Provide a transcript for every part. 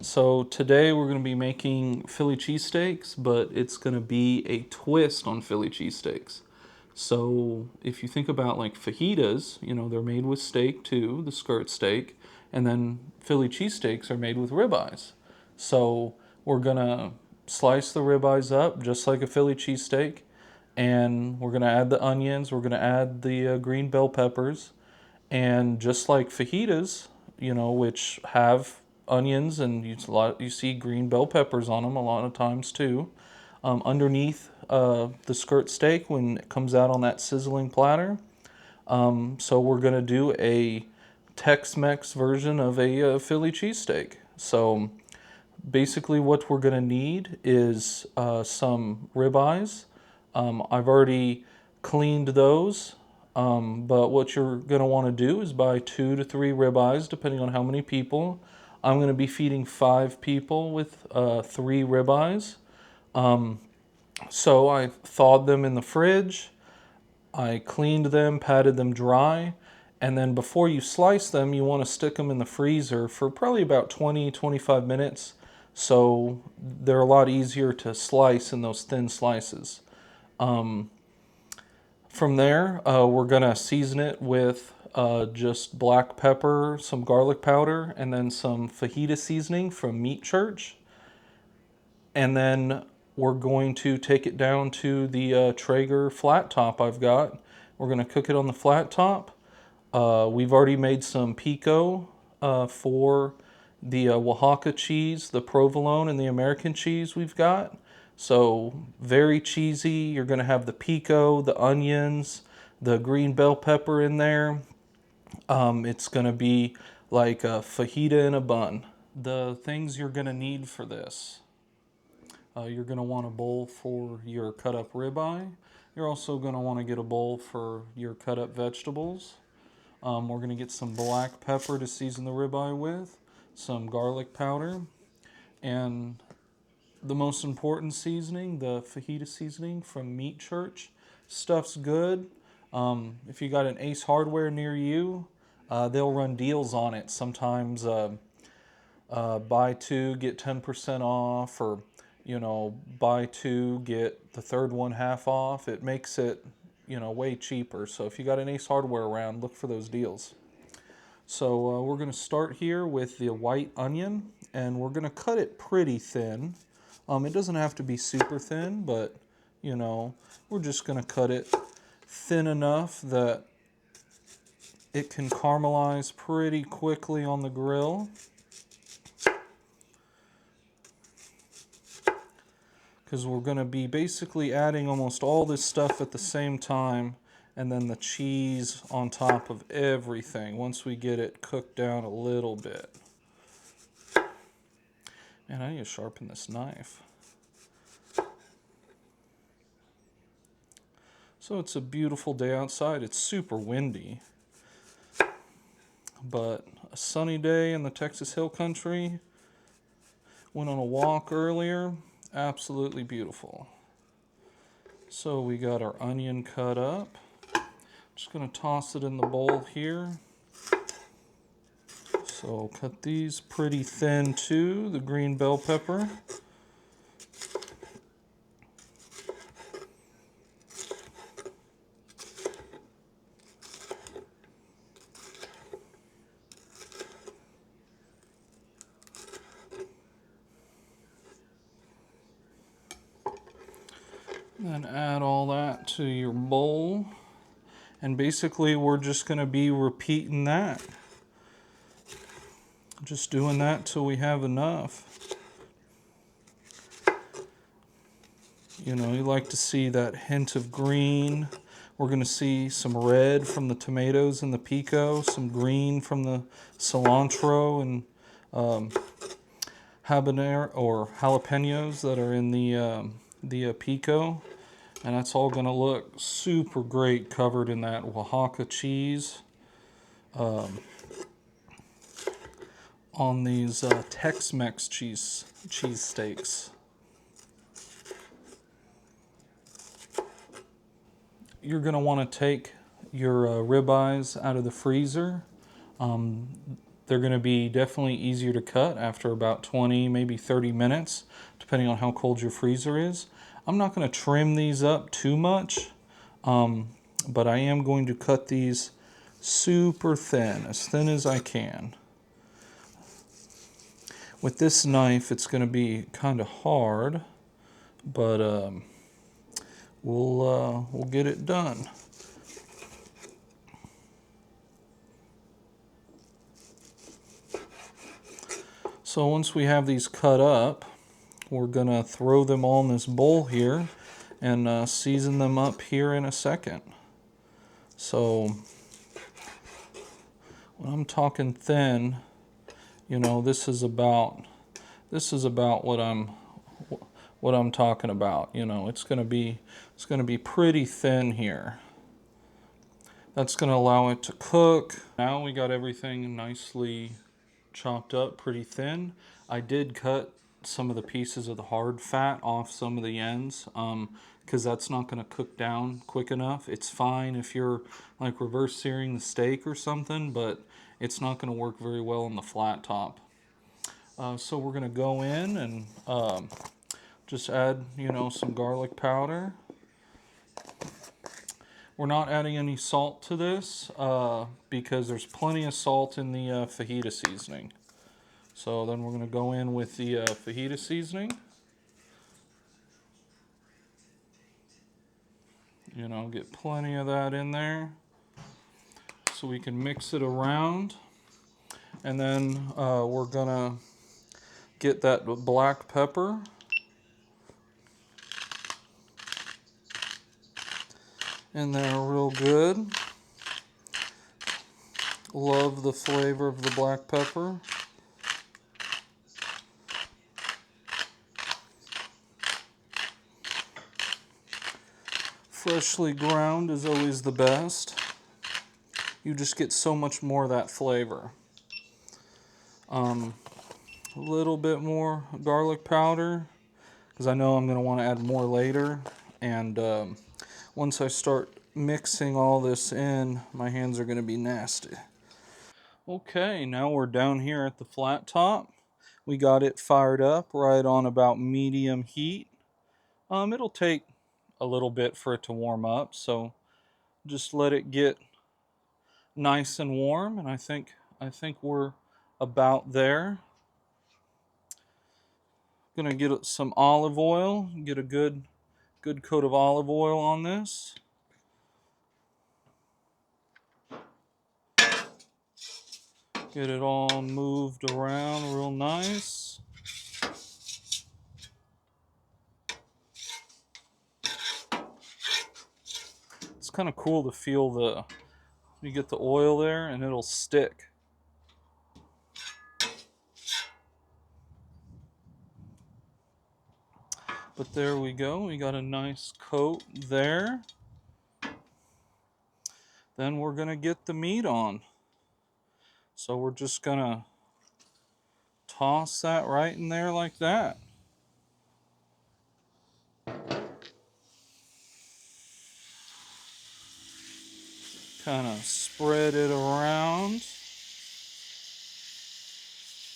So today we're going to be making Philly cheesesteaks, but it's going to be a twist on Philly cheesesteaks. So if you think about like fajitas, they're made with steak too, the skirt steak, and then Philly cheesesteaks are made with ribeyes. So we're going to slice the ribeyes up just like a Philly cheesesteak, and we're going to add the onions, we're going to add the green bell peppers, and just like fajitas, which have onions and you see green bell peppers on them a lot of times too. Underneath the skirt steak when it comes out on that sizzling platter. So we're gonna do a Tex-Mex version of a Philly cheesesteak. So basically, what we're gonna need is some ribeyes. I've already cleaned those. But what you're going to want to do is buy 2 to 3 ribeyes, depending on how many people. I'm going to be feeding 5 people with 3 ribeyes. So I thawed them in the fridge. I cleaned them, patted them dry. And then before you slice them, you want to stick them in the freezer for probably about 20-25 minutes. So they're a lot easier to slice in those thin slices. From there, we're going to season it with just black pepper, some garlic powder, and then some fajita seasoning from Meat Church. And then we're going to take it down to the Traeger flat top I've got. We're going to cook it on the flat top. We've already made some pico for the Oaxaca cheese, the provolone, and the American cheese we've got. So very cheesy. You're going to have the pico, the onions, the green bell pepper in there. It's going to be like a fajita in a bun. The things you're going to need for this. You're going to want a bowl for your cut up ribeye. You're also going to want to get a bowl for your cut up vegetables. We're going to get some black pepper to season the ribeye with, some garlic powder, and the most important seasoning, the fajita seasoning from Meat Church. Stuff's good. If you got an Ace Hardware near you, they'll run deals on it. Sometimes buy 2, get 10% off, or buy 2, get the third one half off. It makes it way cheaper. So if you got an Ace Hardware around, look for those deals. So we're going to start here with the white onion, and we're going to cut it pretty thin. It doesn't have to be super thin, but we're just going to cut it thin enough that it can caramelize pretty quickly on the grill. Because we're going to be basically adding almost all this stuff at the same time, and then the cheese on top of everything once we get it cooked down a little bit. Man, I need to sharpen this knife. So it's a beautiful day outside. It's super windy, but a sunny day in the Texas Hill Country. Went on a walk earlier. Absolutely beautiful. So we got our onion cut up. Just going to toss it in the bowl here. So cut these pretty thin too, the green bell pepper. Then add all that to your bowl. And basically we're just going to be repeating that. Just doing that till we have enough. You like to see that hint of green. We're going to see some red from the tomatoes and the pico, some green from the cilantro and habanero or jalapenos that are in the pico. And that's all going to look super great covered in that Oaxaca cheese. On these Tex-Mex cheese steaks. You're going to want to take your ribeyes out of the freezer. They're going to be definitely easier to cut after about 20, maybe 30 minutes, depending on how cold your freezer is. I'm not going to trim these up too much, but I am going to cut these super thin, as thin as I can. With this knife, it's going to be kind of hard, but we'll get it done. So once we have these cut up, we're going to throw them all in this bowl here and season them up here in a second. So when I'm talking thin, you know, this is about what I'm talking about. You know, it's going to be pretty thin here. That's going to allow it to cook. Now we got everything nicely chopped up pretty thin. I did cut some of the pieces of the hard fat off some of the ends because that's not going to cook down quick enough. It's fine if you're like reverse searing the steak or something, but it's not going to work very well on the flat top. So we're going to go in and just add, you know, some garlic powder. We're not adding any salt to this because there's plenty of salt in the fajita seasoning. So then we're going to go in with the fajita seasoning. You know, get plenty of that in there so we can mix it around. And then we're going to get that black pepper. In there real good. Love the flavor of the black pepper. Freshly ground is always the best. You just get so much more of that flavor. A little bit more garlic powder because I know I'm going to want to add more later. And once I start mixing all this in, my hands are going to be nasty. Okay, now we're down here at the flat top. We got it fired up right on about medium heat. It'll take a little bit for it to warm up, so just let it get nice and warm, and I think we're about there. Gonna get some olive oil, get a good coat of olive oil on this. Get it all moved around real nice. It's kind of cool to feel you get the oil there and it'll stick. But there we go, we got a nice coat there. Then we're gonna get the meat on. So we're just gonna toss that right in there like that. Kind of spread it around.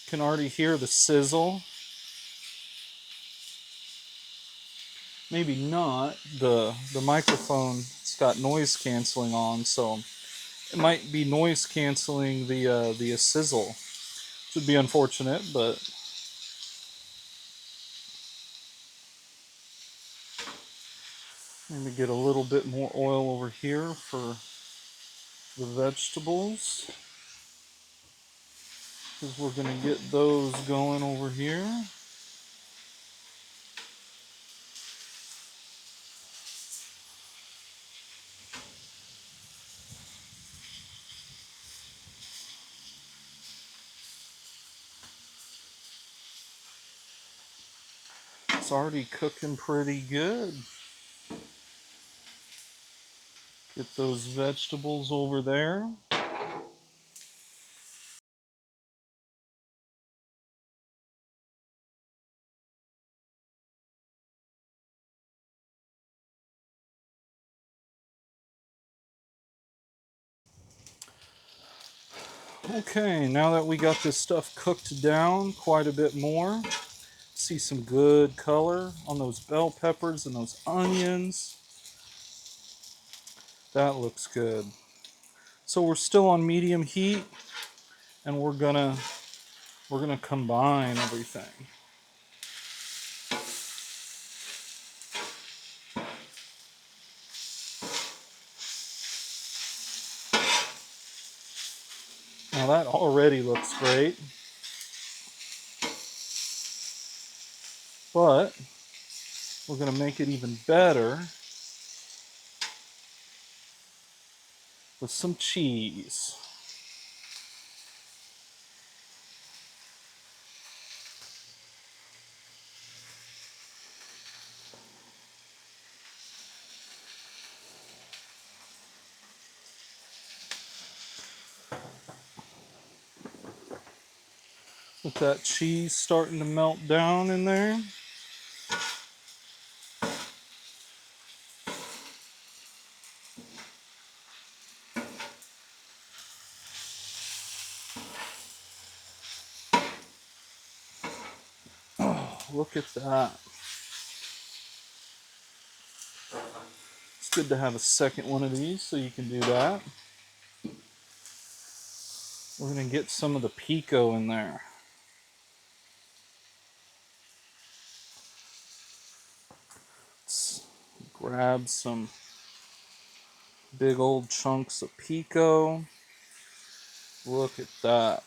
Can already hear the sizzle. Maybe not. The microphone's got noise canceling on, so it might be noise canceling the sizzle. Which would be unfortunate, but maybe get a little bit more oil over here for the vegetables, because we're gonna get those going over here. It's already cooking pretty good. Get those vegetables over there. Okay, now that we got this stuff cooked down quite a bit more, see some good color on those bell peppers and those onions. That looks good. So we're still on medium heat, and we're gonna combine everything. Now that already looks great, but we're gonna make it even better with some cheese. With that cheese starting to melt down in there. Oh, look at that. It's good to have a second one of these so you can do that. We're going to get some of the pico in there. Let's grab some big old chunks of pico. Look at that.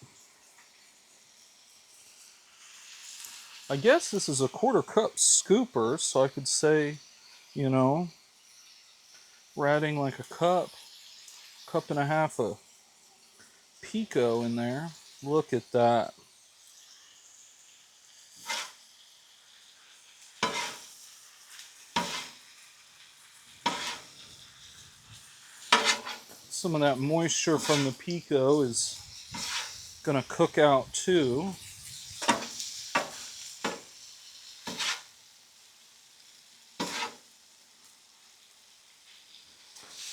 I guess this is a 1/4 cup scooper, so I could say, you know, we're adding like a cup and a half of pico in there. Look at that. Some of that moisture from the pico is going to cook out too.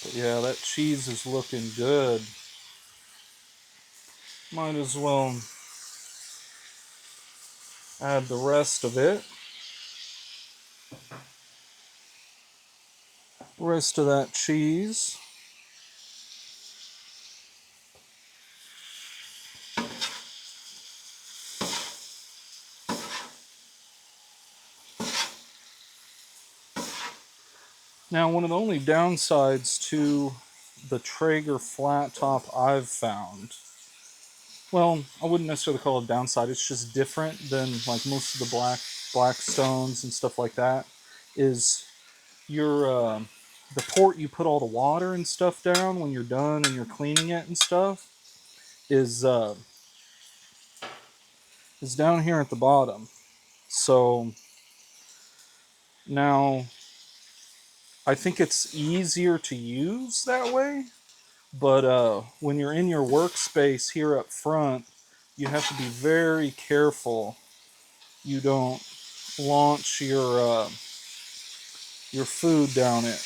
But yeah, that cheese is looking good. Might as well add the rest of it. Rest of that cheese. Now, one of the only downsides to the Traeger flat top I've found, well, I wouldn't necessarily call it a downside. It's just different than like most of the black stones and stuff like that. Is your the port you put all the water and stuff down when you're done and you're cleaning it and stuff is down here at the bottom. So now I think it's easier to use that way. But when you're in your workspace here up front, you have to be very careful you don't launch your food down it.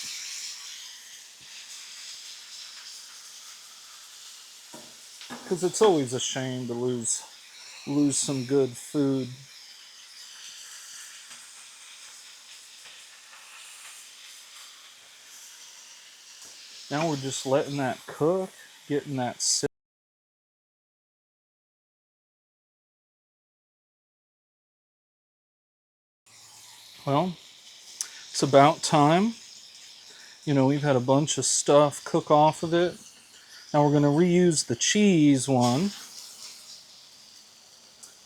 Because it's always a shame to lose some good food. Now we're just letting that cook, getting that sit. Well, it's about time. You know, we've had a bunch of stuff cook off of it. Now we're going to reuse the cheese one.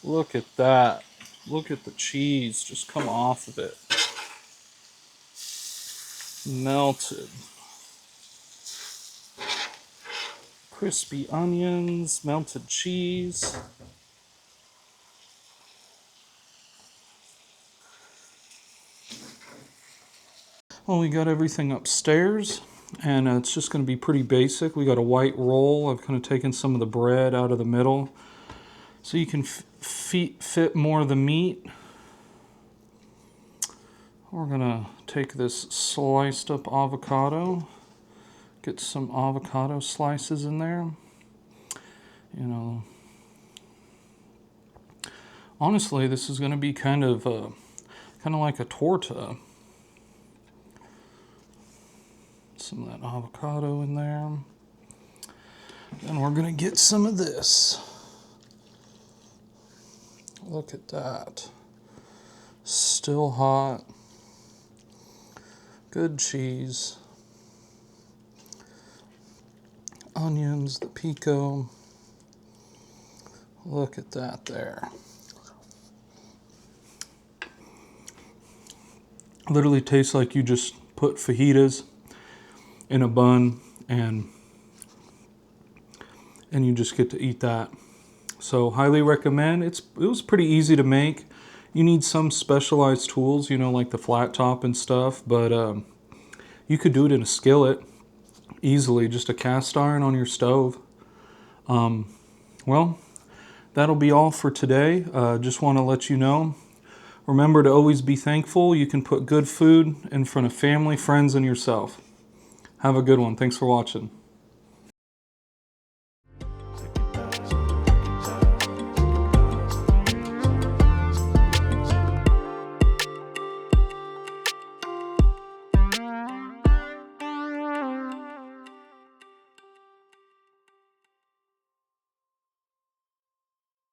Look at that. Look at the cheese just come off of it. Melted. Crispy onions, melted cheese. Well, we got everything upstairs, and it's just going to be pretty basic. We got a white roll. I've kind of taken some of the bread out of the middle so you can fit more of the meat. We're going to take this sliced up avocado, get some avocado slices in there, you know, honestly, this is going to be kind of like a torta. Some of that avocado in there. And we're going to get some of this. Look at that. Still hot. Good cheese. Onions, the pico. Look at that there. Literally tastes like you just put fajitas in a bun and you just get to eat that. So highly recommend. It was pretty easy to make. You need some specialized tools, you know, like the flat top and stuff, but you could do it in a skillet easily, just a cast iron on your stove. Well, that'll be all for today. Just want to let you know, remember to always be thankful. You can put good food in front of family, friends, and yourself. Have a good one. Thanks for watching.